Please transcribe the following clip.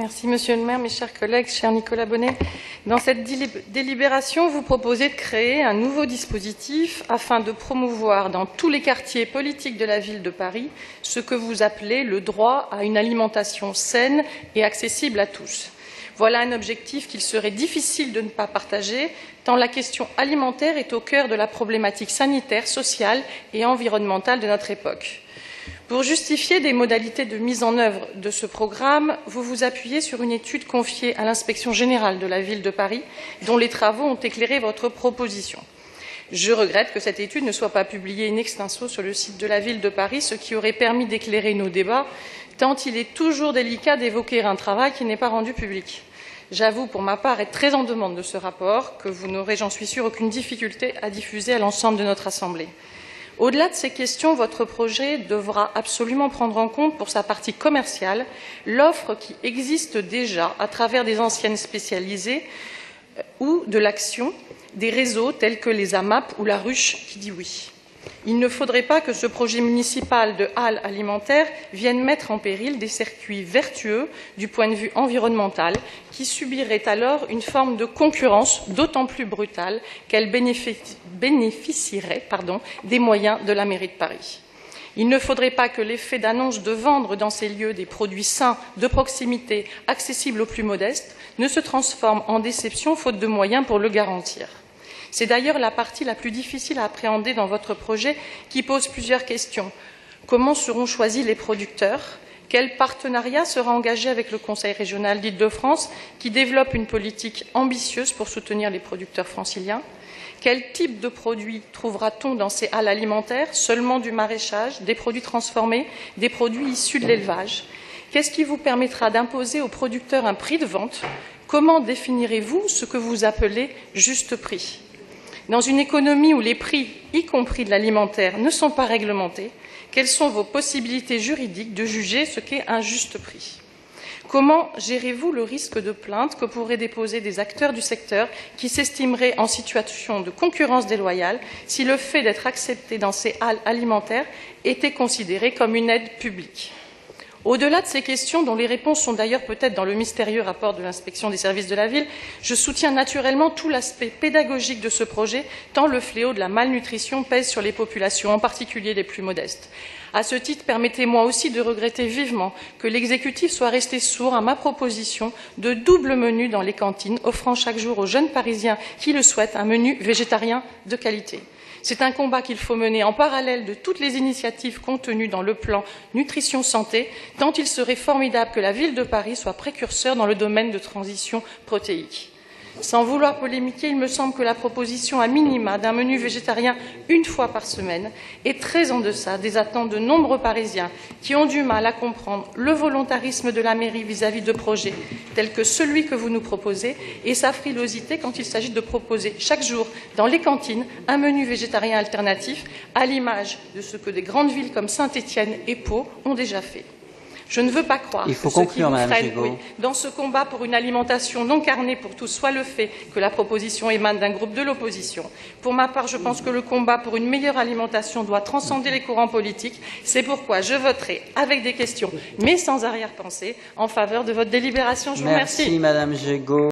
Merci Monsieur le maire, mes chers collègues, cher Nicolas Bonnet. Dans cette délibération, vous proposez de créer un nouveau dispositif afin de promouvoir dans tous les quartiers politiques de la ville de Paris ce que vous appelez le droit à une alimentation saine et accessible à tous. Voilà un objectif qu'il serait difficile de ne pas partager, tant la question alimentaire est au cœur de la problématique sanitaire, sociale et environnementale de notre époque. Pour justifier des modalités de mise en œuvre de ce programme, vous vous appuyez sur une étude confiée à l'Inspection générale de la ville de Paris, dont les travaux ont éclairé votre proposition. Je regrette que cette étude ne soit pas publiée in extenso sur le site de la ville de Paris, ce qui aurait permis d'éclairer nos débats, tant il est toujours délicat d'évoquer un travail qui n'est pas rendu public. J'avoue, pour ma part, être très en demande de ce rapport, que vous n'aurez, j'en suis sûre, aucune difficulté à diffuser à l'ensemble de notre Assemblée. Au-delà de ces questions, votre projet devra absolument prendre en compte, pour sa partie commerciale, l'offre qui existe déjà à travers des enseignes spécialisées ou de l'action des réseaux tels que les AMAP ou la Ruche qui dit oui. Il ne faudrait pas que ce projet municipal de halles alimentaires vienne mettre en péril des circuits vertueux du point de vue environnemental qui subiraient alors une forme de concurrence d'autant plus brutale qu'elle bénéficierait des moyens de la mairie de Paris. Il ne faudrait pas que l'effet d'annonce de vendre dans ces lieux des produits sains, de proximité, accessibles aux plus modestes, ne se transforme en déception faute de moyens pour le garantir. C'est d'ailleurs la partie la plus difficile à appréhender dans votre projet qui pose plusieurs questions. Comment seront choisis les producteurs? Quel partenariat sera engagé avec le Conseil régional d'Île-de-France qui développe une politique ambitieuse pour soutenir les producteurs franciliens? Quel type de produits trouvera-t-on dans ces halles alimentaires? Seulement du maraîchage, des produits transformés, des produits issus de l'élevage? Qu'est-ce qui vous permettra d'imposer aux producteurs un prix de vente? Comment définirez-vous ce que vous appelez juste prix? Dans une économie où les prix, y compris de l'alimentaire, ne sont pas réglementés, quelles sont vos possibilités juridiques de juger ce qu'est un juste prix? Comment gérez-vous le risque de plainte que pourraient déposer des acteurs du secteur qui s'estimeraient en situation de concurrence déloyale si le fait d'être accepté dans ces halles alimentaires était considéré comme une aide publique? Au-delà de ces questions, dont les réponses sont d'ailleurs peut-être dans le mystérieux rapport de l'inspection des services de la ville, je soutiens naturellement tout l'aspect pédagogique de ce projet, tant le fléau de la malnutrition pèse sur les populations, en particulier les plus modestes. À ce titre, permettez-moi aussi de regretter vivement que l'exécutif soit resté sourd à ma proposition de double menu dans les cantines, offrant chaque jour aux jeunes Parisiens qui le souhaitent un menu végétarien de qualité. C'est un combat qu'il faut mener en parallèle de toutes les initiatives contenues dans le plan Nutrition Santé, tant il serait formidable que la ville de Paris soit précurseur dans le domaine de transition protéique. Sans vouloir polémiquer, il me semble que la proposition à minima d'un menu végétarien une fois par semaine est très en deçà des attentes de nombreux Parisiens qui ont du mal à comprendre le volontarisme de la mairie vis-à-vis de projets tels que celui que vous nous proposez et sa frilosité quand il s'agit de proposer chaque jour dans les cantines un menu végétarien alternatif à l'image de ce que des grandes villes comme Saint-Étienne et Pau ont déjà fait. Je ne veux pas croire que ce qui vous freine dans ce combat pour une alimentation non carnée pour tous soit le fait que la proposition émane d'un groupe de l'opposition. Pour ma part, je pense que le combat pour une meilleure alimentation doit transcender les courants politiques. C'est pourquoi je voterai avec des questions, mais sans arrière-pensée, en faveur de votre délibération. Je vous remercie. Merci, Madame Gégaud.